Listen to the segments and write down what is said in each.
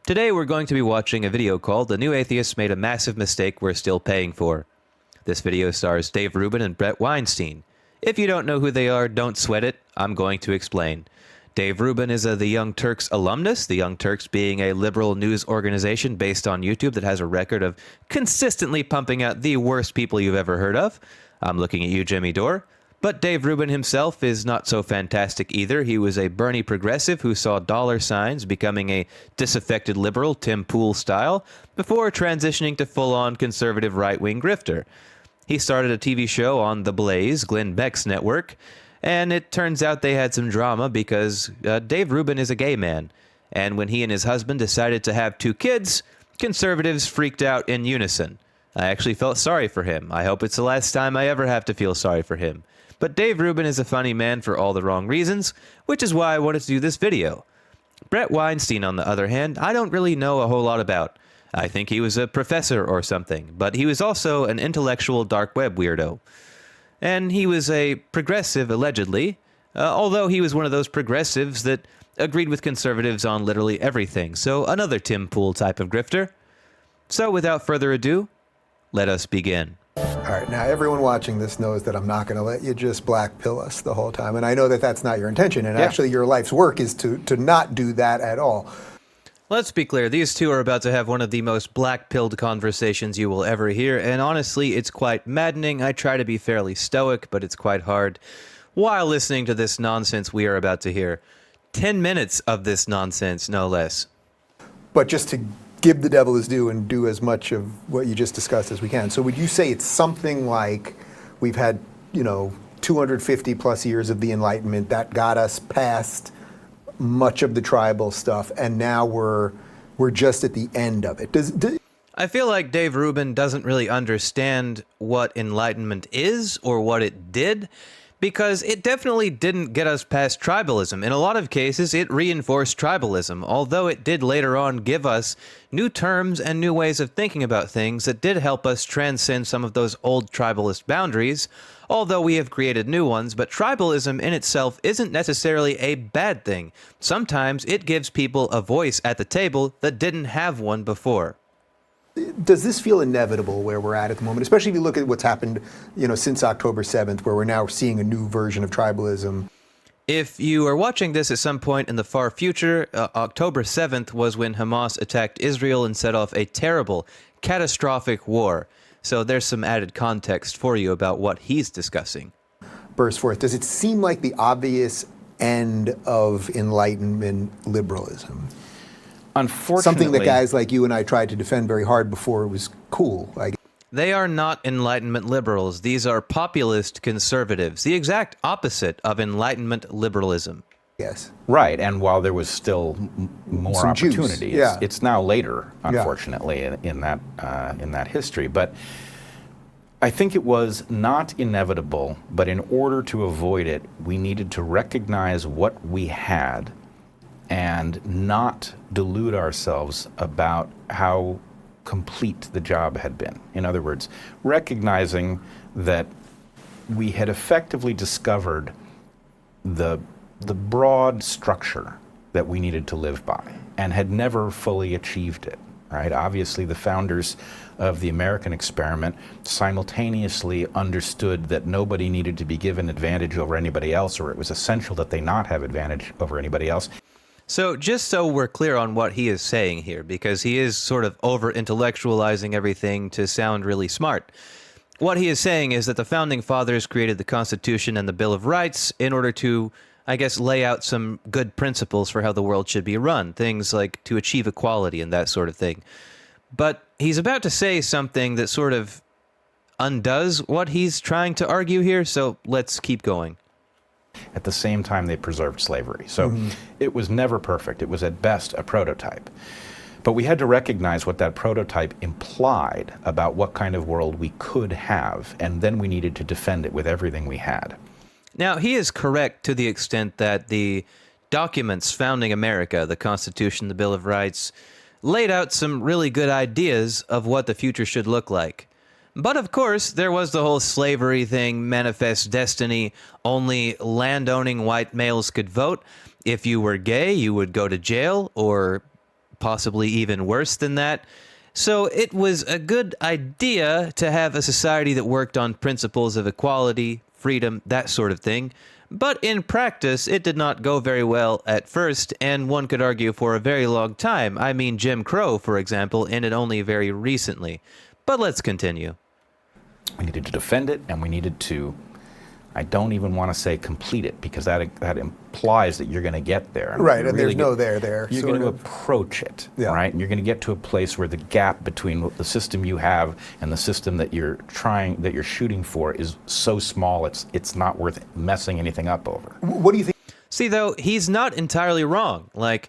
Today we're going to be watching a video called "The New Atheists Made a Massive Mistake We're Still Paying For." This video stars Dave Rubin and Bret Weinstein. If you don't know who they are, don't sweat it. I'm going to explain. Dave Rubin is the Young Turks alumnus, the Young Turks being a liberal news organization based on YouTube that has a record of consistently pumping out the worst people you've ever heard of. I'm looking at you, Jimmy Dore. But Dave Rubin himself is not so fantastic either. He was a Bernie progressive who saw dollar signs, becoming a disaffected liberal, Tim Pool style, before transitioning to full-on conservative right-wing grifter. He started a TV show on The Blaze, Glenn Beck's network, and it turns out they had some drama because Dave Rubin is a gay man. And when he and his husband decided to have 2 kids, conservatives freaked out in unison. I actually felt sorry for him. I hope it's the last time I ever have to feel sorry for him. But Dave Rubin is a funny man for all the wrong reasons, which is why I wanted to do this video. Bret Weinstein, on the other hand, I don't really know a whole lot about. I think he was a professor or something, but he was also an intellectual dark web weirdo. And he was a progressive, allegedly, although he was one of those progressives that agreed with conservatives on literally everything, so another Tim Pool type of grifter. So without further ado, let us begin. All right, now everyone watching this knows that I'm not going to let you just black pill us the whole time, and I know that that's not your intention, and actually your life's work is to not do that at all. Let's be clear, these two are about to have one of the most black-pilled conversations you will ever hear, and honestly, it's quite maddening. I try to be fairly stoic, but it's quite hard. While listening to this nonsense we are about to hear, 10 minutes of this nonsense, no less. But just to give the devil his due and do as much of what you just discussed as we can. So would you say it's something like we've had, 250 plus years of the Enlightenment that got us past much of the tribal stuff, and now we're just at the end of it? I feel like Dave Rubin doesn't really understand what enlightenment is or what it did, because it definitely didn't get us past tribalism. In a lot of cases, it reinforced tribalism, although it did later on give us new terms and new ways of thinking about things that did help us transcend some of those old tribalist boundaries, although we have created new ones. But tribalism in itself isn't necessarily a bad thing. Sometimes it gives people a voice at the table that didn't have one before. Does this feel inevitable where we're at the moment, especially if you look at what's happened, since October 7th, where we're now seeing a new version of tribalism? If you are watching this at some point in the far future, October 7th was when Hamas attacked Israel and set off a terrible, catastrophic war. So there's some added context for you about what he's discussing. Burst forth. Does it seem like the obvious end of Enlightenment liberalism? Unfortunately, something that guys like you and I tried to defend very hard before it was cool. They are not Enlightenment liberals. These are populist conservatives, the exact opposite of Enlightenment liberalism. Yes. Right, and while there was still more some opportunity, juice. It's now later, unfortunately, in that history. But I think it was not inevitable, but in order to avoid it, we needed to recognize what we had and not delude ourselves about how complete the job had been. In other words, recognizing that we had effectively discovered the broad structure that we needed to live by and had never fully achieved it, right? Obviously, the founders of the American experiment simultaneously understood that nobody needed to be given advantage over anybody else, or it was essential that they not have advantage over anybody else. So just so we're clear on what he is saying here, because he is sort of over-intellectualizing everything to sound really smart. What he is saying is that the Founding Fathers created the Constitution and the Bill of Rights in order to, I guess, lay out some good principles for how the world should be run, things like to achieve equality and that sort of thing. But he's about to say something that sort of undoes what he's trying to argue here, so let's keep going. At the same time, they preserved slavery. So it was never perfect. It was at best a prototype. But we had to recognize what that prototype implied about what kind of world we could have, and then we needed to defend it with everything we had. Now, he is correct to the extent that the documents founding America, the Constitution, the Bill of Rights, laid out some really good ideas of what the future should look like. But of course, there was the whole slavery thing, manifest destiny, only land-owning white males could vote. If you were gay, you would go to jail or possibly even worse than that. So it was a good idea to have a society that worked on principles of equality, freedom, that sort of thing. But in practice, it did not go very well at first, and one could argue for a very long time. I mean, Jim Crow, for example, ended only very recently. But let's continue. We needed to defend it, and we needed to, I don't even want to say complete it, because that implies that you're going to get there. Right, and there's no there. You're going to approach it, Yeah. right? And you're going to get to a place where the gap between the system you have and the system that you're shooting for is so small, it's not worth messing anything up over. What do you think? See, though, he's not entirely wrong. Like,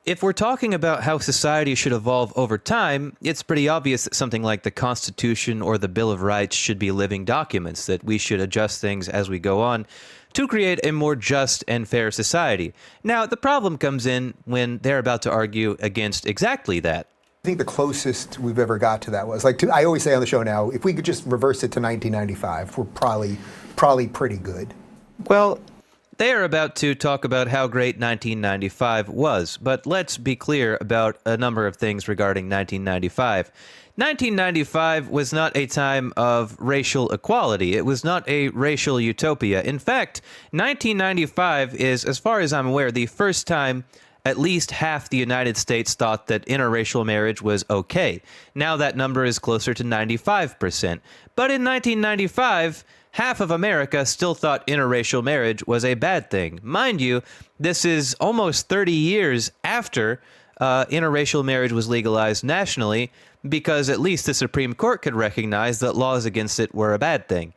if we're talking about how society should evolve over time, it's pretty obvious that something like the Constitution or the Bill of Rights should be living documents, that we should adjust things as we go on to create a more just and fair society. Now, the problem comes in when they're about to argue against exactly that. I think the closest we've ever got to that was, like, I always say on the show now, if we could just reverse it to 1995, we're probably pretty good. Well, they are about to talk about how great 1995 was, but let's be clear about a number of things regarding 1995. 1995 was not a time of racial equality. It was not a racial utopia. In fact, 1995 is, as far as I'm aware, the first time at least half the United States thought that interracial marriage was okay. Now that number is closer to 95%. But in 1995, half of America still thought interracial marriage was a bad thing. Mind you, this is almost 30 years after interracial marriage was legalized nationally, because at least the Supreme Court could recognize that laws against it were a bad thing.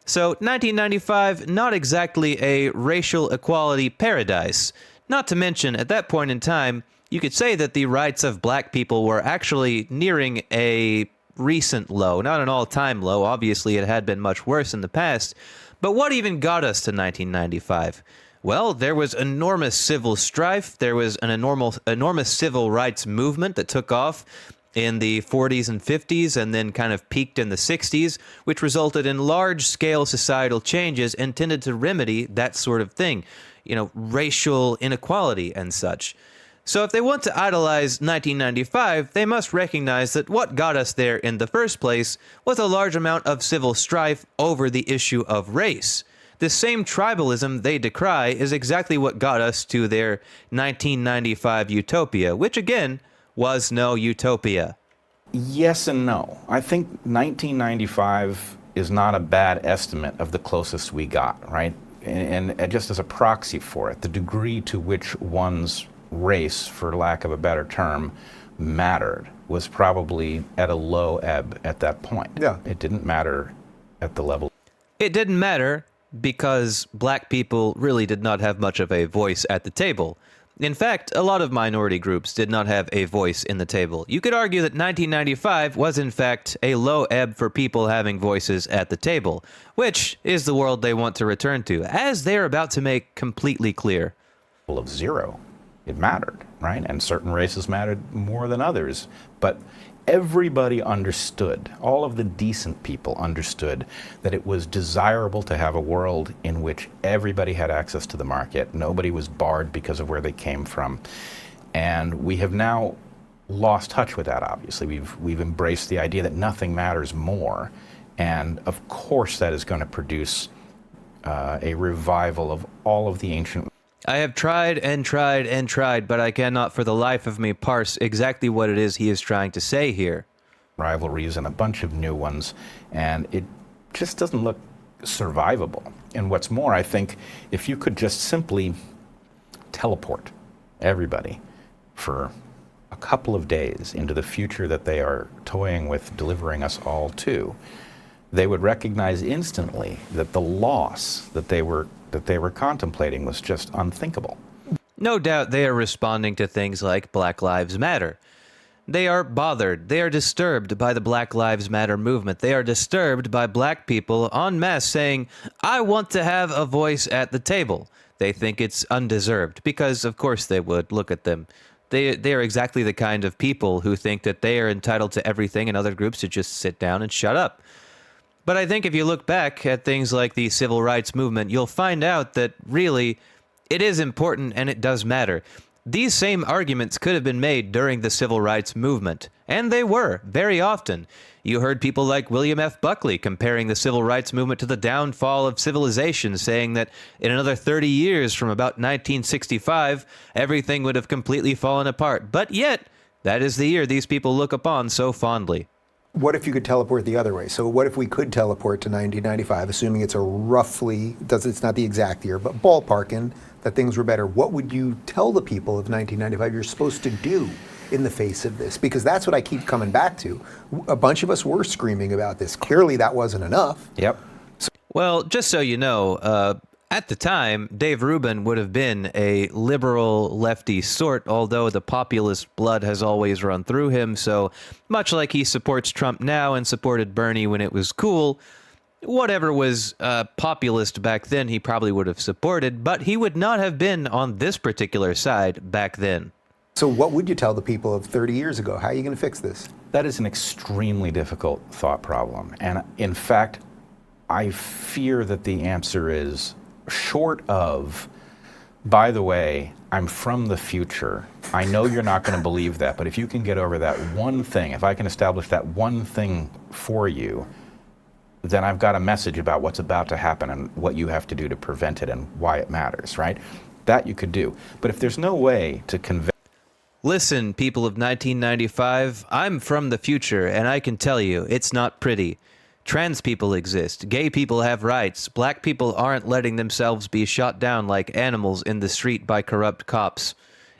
So 1995, not exactly a racial equality paradise. Not to mention, at that point in time, you could say that the rights of black people were actually nearing a recent low, not an all-time low. Obviously, it had been much worse in the past. But what even got us to 1995? Well, there was enormous civil strife. There was an enormous civil rights movement that took off in the 40s and 50s and then kind of peaked in the 60s, which resulted in large-scale societal changes and tended to remedy that sort of thing, racial inequality and such. So if they want to idolize 1995, they must recognize that what got us there in the first place was a large amount of civil strife over the issue of race. The same tribalism they decry is exactly what got us to their 1995 utopia, which again was no utopia. Yes and no. I think 1995 is not a bad estimate of the closest we got, right? And just as a proxy for it, the degree to which one's race, for lack of a better term, mattered was probably at a low ebb at that point. Yeah. It didn't matter at the level. It didn't matter because black people really did not have much of a voice at the table. In fact, a lot of minority groups did not have a voice in the table. You could argue that 1995 was in fact a low ebb for people having voices at the table, which is the world they want to return to, as they're about to make completely clear. Of zero. It mattered, right? And certain races mattered more than others. But everybody understood, all of the decent people understood, that it was desirable to have a world in which everybody had access to the market. Nobody was barred because of where they came from. And we have now lost touch with that, obviously. We've embraced the idea that nothing matters more. And of course that is going to produce a revival of all of the ancient. I have tried and tried and tried, but I cannot for the life of me parse exactly what it is he is trying to say here. Rivalries and a bunch of new ones, and it just doesn't look survivable. And what's more, I think if you could just simply teleport everybody for a couple of days into the future that they are toying with delivering us all to, they would recognize instantly that the loss that they were contemplating was just unthinkable. No doubt they are responding to things like Black Lives Matter. They are bothered. They are disturbed by the Black Lives Matter movement. They are disturbed by black people en masse saying, I want to have a voice at the table. They think it's undeserved because, of course, they would. Look at them. They are exactly the kind of people who think that they are entitled to everything and other groups to just sit down and shut up. But I think if you look back at things like the civil rights movement, you'll find out that really it is important and it does matter. These same arguments could have been made during the civil rights movement, and they were, very often. You heard people like William F. Buckley comparing the civil rights movement to the downfall of civilization, saying that in another 30 years from about 1965, everything would have completely fallen apart. But yet, that is the year these people look upon so fondly. What if you could teleport the other way? So what if we could teleport to 1995, assuming it's a roughly, it's not the exact year, but ballparking that things were better? What would you tell the people of 1995 you're supposed to do in the face of this? Because that's what I keep coming back to. A bunch of us were screaming about this. Clearly that wasn't enough. Yep. Well, just so you know, at the time, Dave Rubin would have been a liberal lefty sort, although the populist blood has always run through him, so much like he supports Trump now and supported Bernie when it was cool, whatever was populist back then he probably would have supported, but he would not have been on this particular side back then. So what would you tell the people of 30 years ago? How are you going to fix this? That is an extremely difficult thought problem. And in fact, I fear that the answer is short of, by the way, I'm from the future. I know you're not going to believe that, but if you can get over that one thing, if I can establish that one thing for you, then I've got a message about what's about to happen and what you have to do to prevent it and why it matters, right? That you could do. But if there's no way to convey... Listen, people of 1995, I'm from the future, and I can tell you, it's not pretty. Trans people exist. Gay people have rights. Black people aren't letting themselves be shot down like animals in the street by corrupt cops.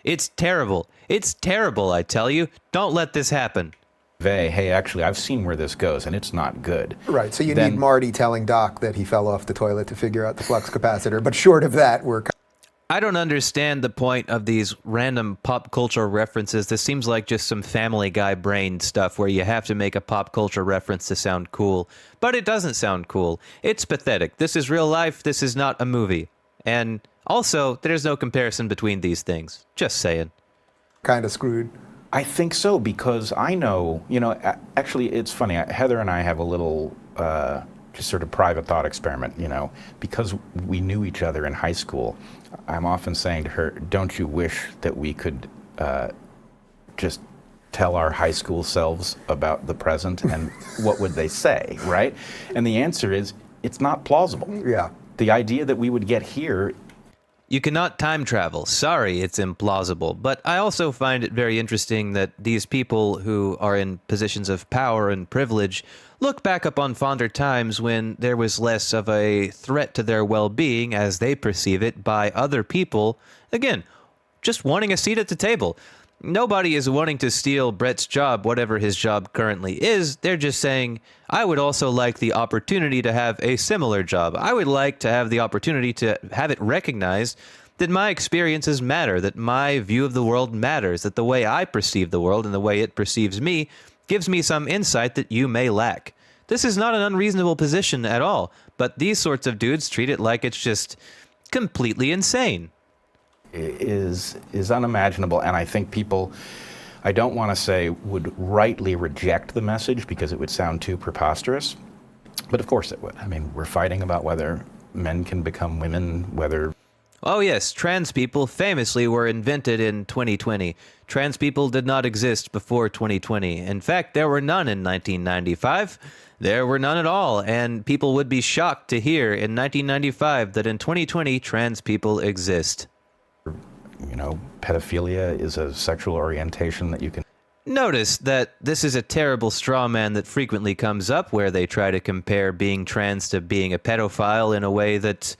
It's terrible. It's terrible, I tell you. Don't let this happen. Hey, actually, I've seen where this goes, and it's not good. Right, so you need Marty telling Doc that he fell off the toilet to figure out the flux capacitor, but short of that, we're... I don't understand the point of these random pop culture references. This seems like just some Family Guy brain stuff where you have to make a pop culture reference to sound cool. But it doesn't sound cool. It's pathetic. This is real life. This is not a movie. And also, there's no comparison between these things. Just saying. Kind of screwed. I think so, because I know, actually, it's funny. Heather and I have a little just sort of private thought experiment, because we knew each other in high school. I'm often saying to her, don't you wish that we could just tell our high school selves about the present, and what would they say, right? And the answer is, it's not plausible. Yeah. The idea that we would get here... You cannot time travel. Sorry, it's implausible. But I also find it very interesting that these people who are in positions of power and privilege look back upon fonder times when there was less of a threat to their well-being as they perceive it by other people, again, just wanting a seat at the table. Nobody is wanting to steal Bret's job, whatever his job currently is. They're just saying, I would also like the opportunity to have a similar job. I would like to have the opportunity to have it recognized that my experiences matter, that my view of the world matters, that the way I perceive the world and the way it perceives me gives me some insight that you may lack. This is not an unreasonable position at all, but these sorts of dudes treat it like it's just completely insane. Is unimaginable, and I think people, I don't want to say would rightly reject the message because it would sound too preposterous, but of course it would. I mean, we're fighting about whether men can become women, whether... Oh yes, trans people famously were invented in 2020. Trans people did not exist before 2020. In fact, there were none in 1995. There were none at all, and people would be shocked to hear in 1995 that in 2020 trans people exist. Pedophilia is a sexual orientation that you can... Notice that this is a terrible straw man that frequently comes up where they try to compare being trans to being a pedophile in a way that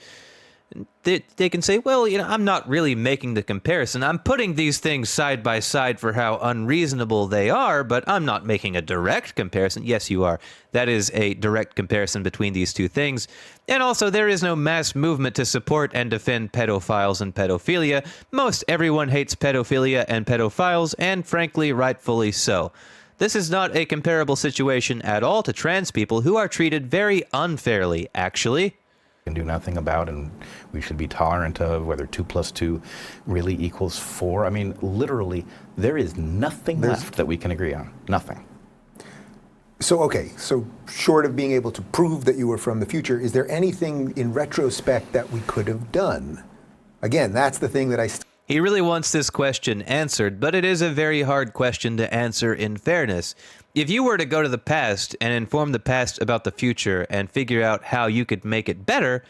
they can say, well, I'm not really making the comparison. I'm putting these things side by side for how unreasonable they are, but I'm not making a direct comparison. Yes, you are. That is a direct comparison between these two things. And also, there is no mass movement to support and defend pedophiles and pedophilia. Most everyone hates pedophilia and pedophiles, and frankly, rightfully so. This is not a comparable situation at all to trans people who are treated very unfairly, actually. Can do nothing about, and we should be tolerant of whether 2 + 2 really equals 4. I mean, literally, there is nothing left that we can agree on. Nothing. So short of being able to prove that you were from the future, is there anything in retrospect that we could have done? Again, that's the thing that He really wants this question answered, but it is a very hard question to answer in fairness. If you were to go to the past and inform the past about the future and figure out how you could make it better,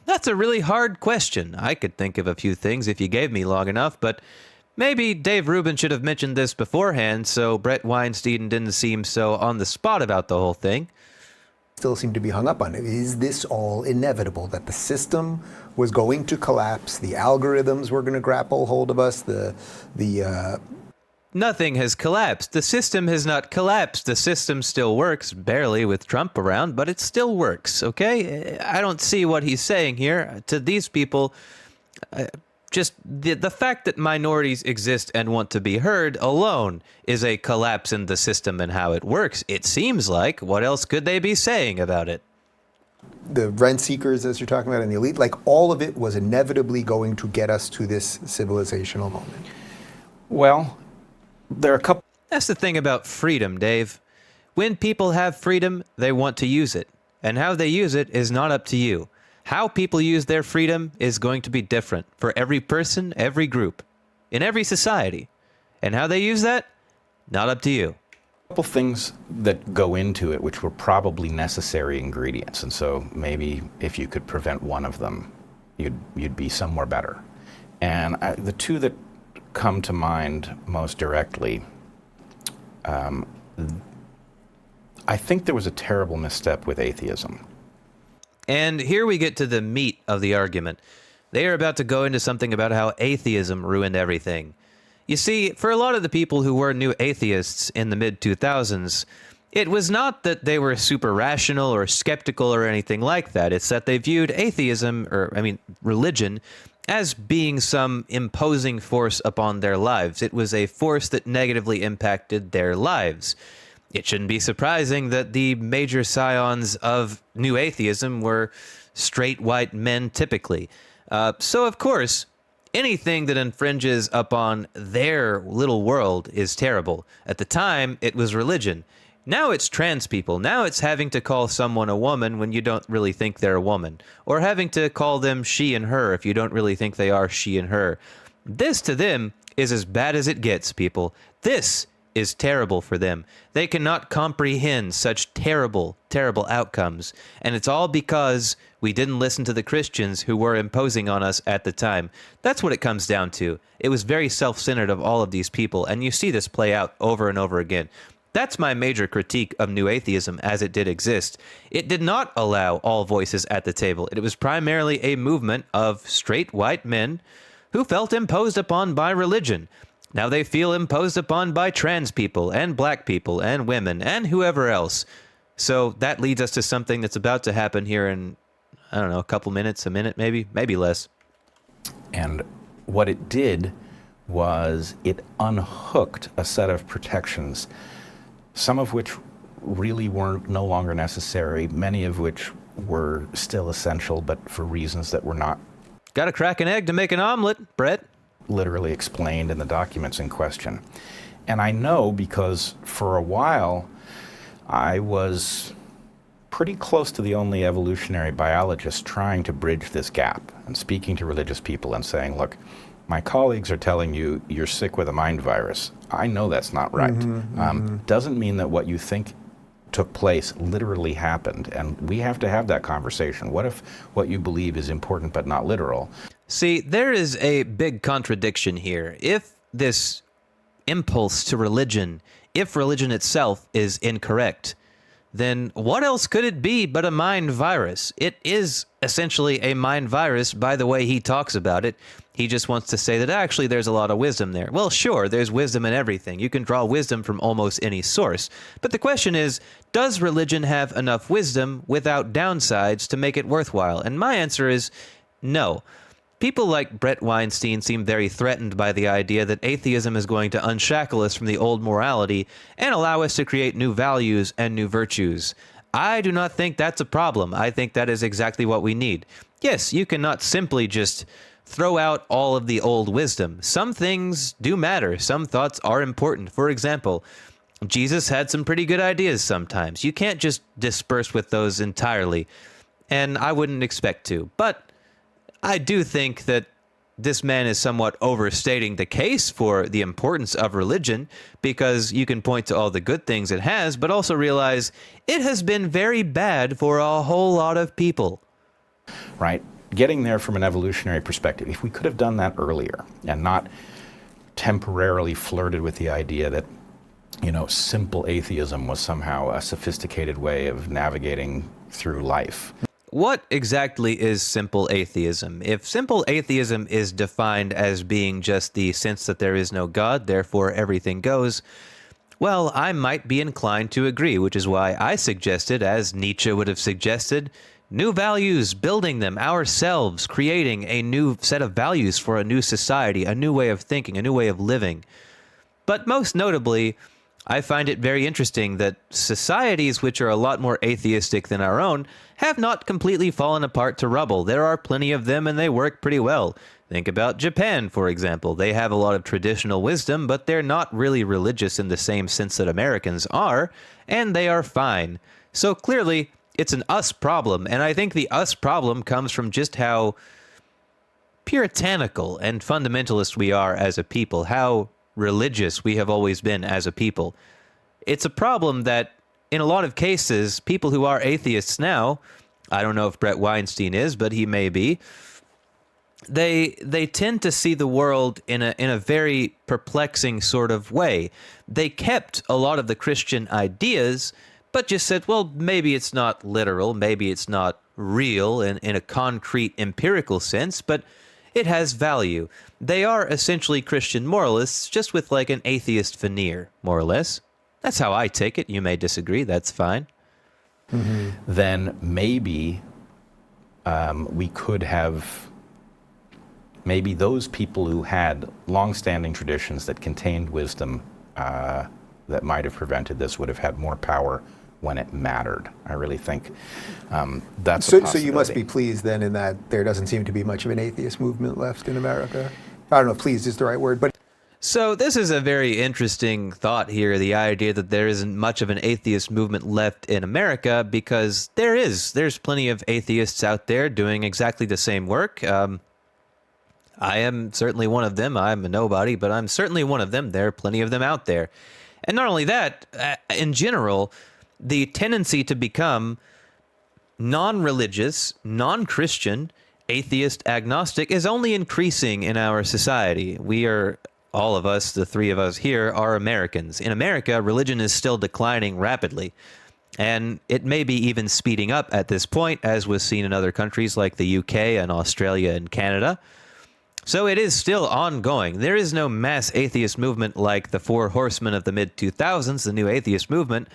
that's a really hard question. I could think of a few things if you gave me long enough, but maybe Dave Rubin should have mentioned this beforehand so Bret Weinstein didn't seem so on the spot about the whole thing. Still seem to be hung up on it. Is this all inevitable, that the system was going to collapse, the algorithms were going to grapple hold of us, Nothing has collapsed. The system has not collapsed. The system still works, barely with Trump around, but it still works, okay? I don't see what he's saying here. To these people, just the fact that minorities exist and want to be heard alone is a collapse in the system and how it works, it seems like. What else could they be saying about it? the rent seekers, as you're talking about, and the elite, like all of it was inevitably going to get us to this civilizational moment. Well, there are a couple. That's the thing about freedom, Dave. When people have freedom, they want to use it. And how they use it is not up to you. How people use their freedom is going to be different for every person, every group, in every society. And how they use that, not up to you. Couple things that go into it which were probably necessary ingredients, and so maybe if you could prevent one of them, you'd be somewhere better. And the two that come to mind most directly, I think there was a terrible misstep with atheism. And here we get to the meat of the argument. They are about to go into something about how atheism ruined everything. You see, for a lot of the people who were new atheists in the mid-2000s, it was not that they were super rational or skeptical or anything like that. It's that they viewed atheism, religion, as being some imposing force upon their lives. It was a force that negatively impacted their lives. It shouldn't be surprising that the major scions of new atheism were straight white men typically. So, of course, anything that infringes upon their little world is terrible. At the time, it was religion. Now it's trans people. Now it's having to call someone a woman when you don't really think they're a woman. Or having to call them she and her if you don't really think they are she and her. This to them is as bad as it gets, people. This is terrible for them. They cannot comprehend such terrible, terrible outcomes. And it's all because we didn't listen to the Christians who were imposing on us at the time. That's what it comes down to. It was very self-centered of all of these people, and you see this play out over and over again. That's my major critique of new atheism as it did exist. It did not allow all voices at the table. It was primarily a movement of straight white men who felt imposed upon by religion. Now they feel imposed upon by trans people and black people and women and whoever else. So that leads us to something that's about to happen here in, I don't know, a couple minutes, a minute maybe less. And what it did was it unhooked a set of protections, some of which really were no longer necessary, many of which were still essential, but for reasons that were not. Gotta crack an egg to make an omelet, Bret. Literally explained in the documents in question. And I know because for a while I was pretty close to the only evolutionary biologist trying to bridge this gap and speaking to religious people and saying, look, my colleagues are telling you you're sick with a mind virus. I know that's not right. Doesn't mean that what you think took place literally happened, and we have to have that conversation. What if what you believe is important but not literal? See, there is a big contradiction here. If this impulse to religion, if religion itself is incorrect, then what else could it be but a mind virus? It is essentially a mind virus by the way he talks about it. He just wants to say that actually there's a lot of wisdom there. Well, sure, there's wisdom in everything. You can draw wisdom from almost any source. But the question is, does religion have enough wisdom without downsides to make it worthwhile? And my answer is no. People like Bret Weinstein seem very threatened by the idea that atheism is going to unshackle us from the old morality and allow us to create new values and new virtues. I do not think that's a problem. I think that is exactly what we need. Yes, you cannot simply just throw out all of the old wisdom. Some things do matter. Some thoughts are important. For example, Jesus had some pretty good ideas sometimes. You can't just disperse with those entirely, and I wouldn't expect to. But I do think that this man is somewhat overstating the case for the importance of religion, because you can point to all the good things it has, but also realize it has been very bad for a whole lot of people. Right? Getting there from an evolutionary perspective, if we could have done that earlier and not temporarily flirted with the idea that, simple atheism was somehow a sophisticated way of navigating through life. What exactly is simple atheism? If simple atheism is defined as being just the sense that there is no God, therefore everything goes, well, I might be inclined to agree, which is why I suggested, as Nietzsche would have suggested, new values, building them ourselves, creating a new set of values for a new society, a new way of thinking, a new way of living. But most notably, I find it very interesting that societies which are a lot more atheistic than our own have not completely fallen apart to rubble. There are plenty of them and they work pretty well. Think about Japan, for example. They have a lot of traditional wisdom, but they're not really religious in the same sense that Americans are, and they are fine. So clearly, it's an us problem, and I think the us problem comes from just how puritanical and fundamentalist we are as a people, how religious we have always been as a people. It's a problem that, in a lot of cases, people who are atheists now, I don't know if Bret Weinstein is, but he may be, they tend to see the world in a very perplexing sort of way. They kept a lot of the Christian ideas, but just said, well, maybe it's not literal, maybe it's not real in a concrete empirical sense, but it has value. They are essentially Christian moralists, just with like an atheist veneer, more or less. That's how I take it. You may disagree. That's fine. Mm-hmm. Then maybe we could have, maybe those people who had long-standing traditions that contained wisdom that might have prevented this would have had more power when it mattered. I really think that's a possibility. So you must be pleased then in that there doesn't seem to be much of an atheist movement left in America. I don't know if pleased is the right word, but... So this is a very interesting thought here, the idea that there isn't much of an atheist movement left in America, because there's plenty of atheists out there doing exactly the same work. I am certainly one of them. I'm a nobody, but I'm certainly one of them. There are plenty of them out there. And not only that, in general, the tendency to become non-religious, non-Christian, atheist, agnostic is only increasing in our society. We are, all of us, the three of us here, are Americans. In America, religion is still declining rapidly. And it may be even speeding up at this point, as was seen in other countries like the UK and Australia and Canada. So it is still ongoing. There is no mass atheist movement like the Four Horsemen of the mid-2000s, the new atheist movement,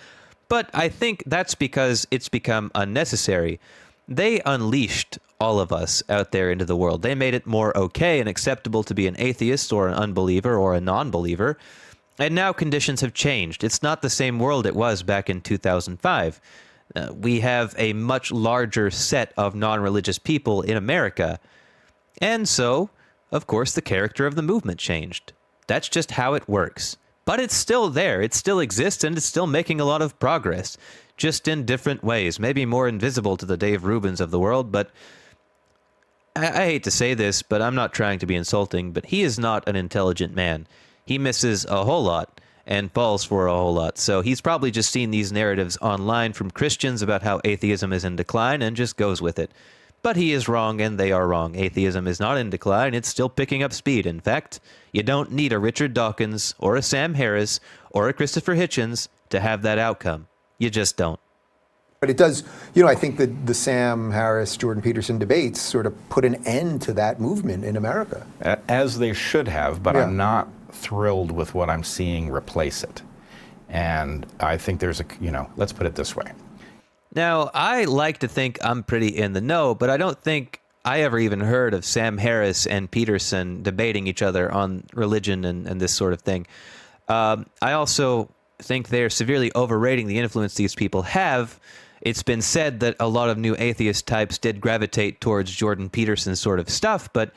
but I think that's because it's become unnecessary. They unleashed all of us out there into the world. They made it more okay and acceptable to be an atheist or an unbeliever or a non-believer, and now conditions have changed. It's not the same world it was back in 2005. We have a much larger set of non-religious people in America, and so, of course, the character of the movement changed. That's just how it works. But it's still there. It still exists, and it's still making a lot of progress, just in different ways, maybe more invisible to the Dave Rubins of the world, but I hate to say this, but I'm not trying to be insulting, but he is not an intelligent man. He misses a whole lot and falls for a whole lot, so he's probably just seen these narratives online from Christians about how atheism is in decline and just goes with it. But he is wrong, and they are wrong. Atheism is not in decline. It's still picking up speed. In fact, you don't need a Richard Dawkins or a Sam Harris or a Christopher Hitchens to have that outcome. You just don't. But it does, I think that the Sam Harris, Jordan Peterson debates sort of put an end to that movement in America. As they should have, but yeah. I'm not thrilled with what I'm seeing replace it. And I think there's let's put it this way. Now, I like to think I'm pretty in the know, but I don't think I ever even heard of Sam Harris and Peterson debating each other on religion and this sort of thing. I also think they're severely overrating the influence these people have. It's been said that a lot of new atheist types did gravitate towards Jordan Peterson sort of stuff, but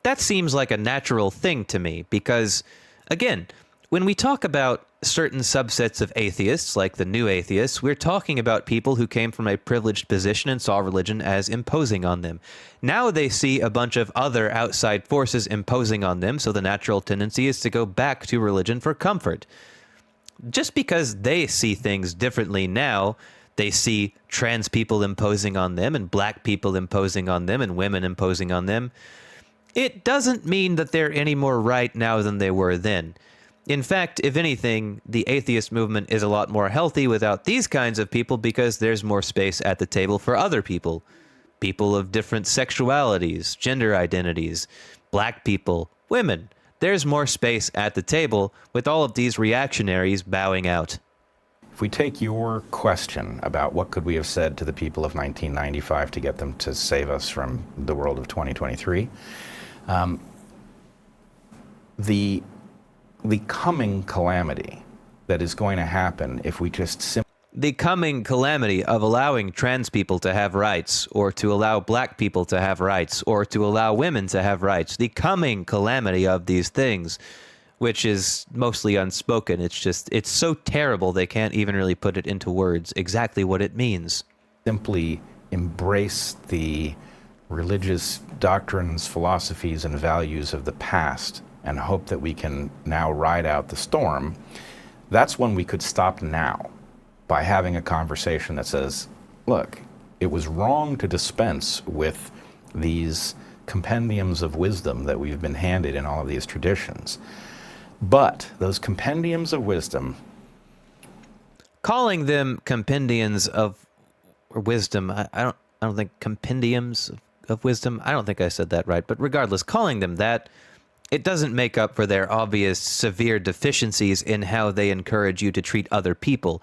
that seems like a natural thing to me because, again, when we talk about certain subsets of atheists, like the new atheists, we're talking about people who came from a privileged position and saw religion as imposing on them. Now they see a bunch of other outside forces imposing on them, so the natural tendency is to go back to religion for comfort. Just because they see things differently now, they see trans people imposing on them and black people imposing on them and women imposing on them, it doesn't mean that they're any more right now than they were then. In fact, if anything, the atheist movement is a lot more healthy without these kinds of people because there's more space at the table for other people. People of different sexualities, gender identities, black people, women. There's more space at the table with all of these reactionaries bowing out. If we take your question about what could we have said to the people of 1995 to get them to save us from the world of 2023, the coming calamity that is going to happen if we just simply... The coming calamity of allowing trans people to have rights, or to allow black people to have rights, or to allow women to have rights. The coming calamity of these things, which is mostly unspoken. It's so terrible they can't even really put it into words exactly what it means. Simply embrace the religious doctrines, philosophies, and values of the past and hope that we can now ride out the storm. That's when we could stop now by having a conversation that says, look, it was wrong to dispense with these compendiums of wisdom that we've been handed in all of these traditions. But those compendiums of wisdom... Calling them compendiums of wisdom, I don't think compendiums of wisdom, I don't think I said that right, but regardless, calling them that, it doesn't make up for their obvious severe deficiencies in how they encourage you to treat other people.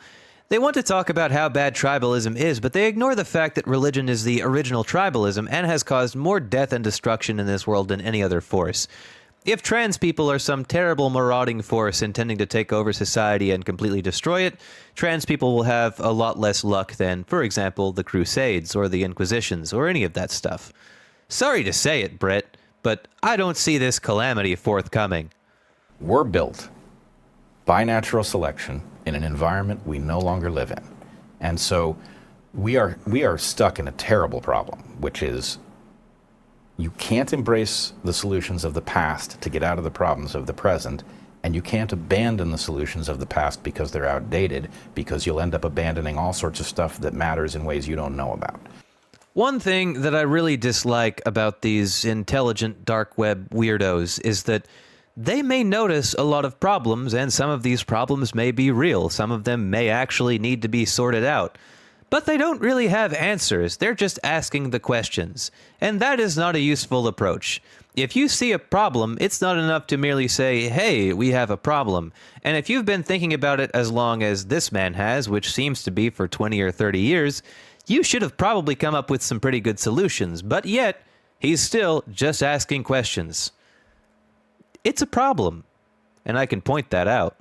They want to talk about how bad tribalism is, but they ignore the fact that religion is the original tribalism and has caused more death and destruction in this world than any other force. If trans people are some terrible marauding force intending to take over society and completely destroy it, trans people will have a lot less luck than, for example, the Crusades or the Inquisitions or any of that stuff. Sorry to say it, Bret, but I don't see this calamity forthcoming. We're built by natural selection in an environment we no longer live in. And so we are stuck in a terrible problem, which is you can't embrace the solutions of the past to get out of the problems of the present, and you can't abandon the solutions of the past because they're outdated, because you'll end up abandoning all sorts of stuff that matters in ways you don't know about. One thing that I really dislike about these intelligent dark web weirdos is that they may notice a lot of problems, and some of these problems may be real. Some of them may actually need to be sorted out. But they don't really have answers. They're just asking the questions. And that is not a useful approach. If you see a problem, it's not enough to merely say, hey, we have a problem. And if you've been thinking about it as long as this man has, which seems to be for 20 or 30 years, you should have probably come up with some pretty good solutions. But yet, he's still just asking questions. It's a problem. And I can point that out.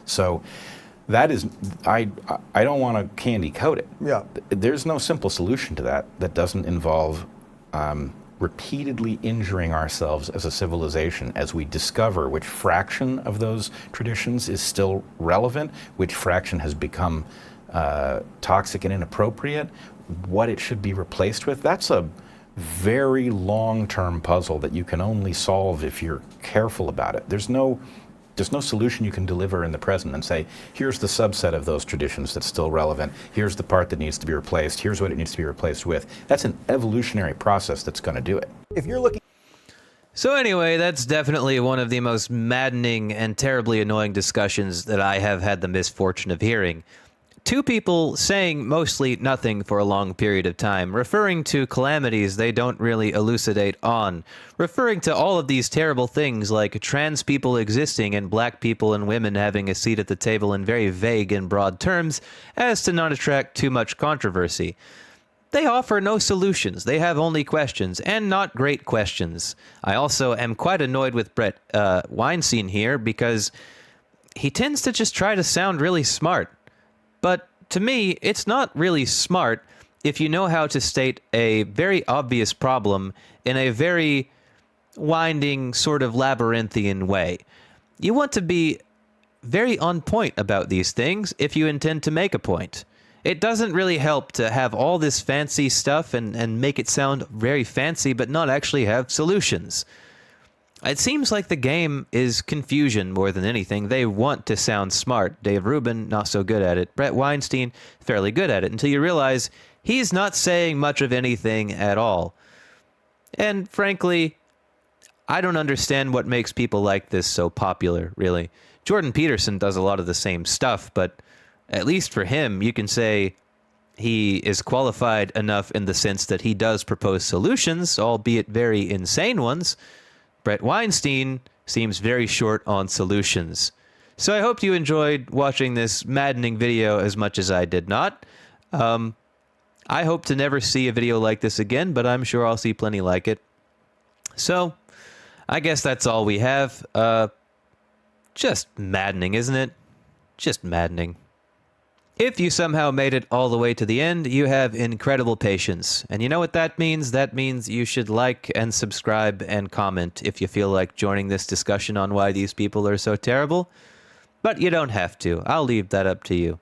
So that is, I don't want to candy coat it. Yeah. There's no simple solution to that that doesn't involve repeatedly injuring ourselves as a civilization as we discover which fraction of those traditions is still relevant, which fraction has become toxic and inappropriate, what it should be replaced with. That's a very long-term puzzle that you can only solve if you're careful about it. There's no solution you can deliver in the present and say, here's the subset of those traditions that's still relevant, here's the part that needs to be replaced, here's what it needs to be replaced with. That's an evolutionary process that's going to do it. If you're looking... So anyway, that's definitely one of the most maddening and terribly annoying discussions that I have had the misfortune of hearing. Two people saying mostly nothing for a long period of time, referring to calamities they don't really elucidate on, referring to all of these terrible things like trans people existing and black people and women having a seat at the table in very vague and broad terms as to not attract too much controversy. They offer no solutions. They have only questions, and not great questions. I also am quite annoyed with Bret Weinstein here because he tends to just try to sound really smart. But to me, it's not really smart if you know how to state a very obvious problem in a very winding, sort of labyrinthian way. You want to be very on point about these things if you intend to make a point. It doesn't really help to have all this fancy stuff and make it sound very fancy, but not actually have solutions. It seems like the game is confusion more than anything. They want to sound smart. Dave Rubin, not so good at it. Bret Weinstein, fairly good at it, until you realize he's not saying much of anything at all. And frankly, I don't understand what makes people like this so popular, really. Jordan Peterson does a lot of the same stuff, but at least for him, you can say he is qualified enough in the sense that he does propose solutions, albeit very insane ones. Bret Weinstein seems very short on solutions. So I hope you enjoyed watching this maddening video as much as I did not. I hope to never see a video like this again, but I'm sure I'll see plenty like it. So I guess that's all we have. Just maddening, isn't it? Just maddening. If you somehow made it all the way to the end, you have incredible patience. And you know what that means? That means you should like and subscribe and comment if you feel like joining this discussion on why these people are so terrible. But you don't have to. I'll leave that up to you.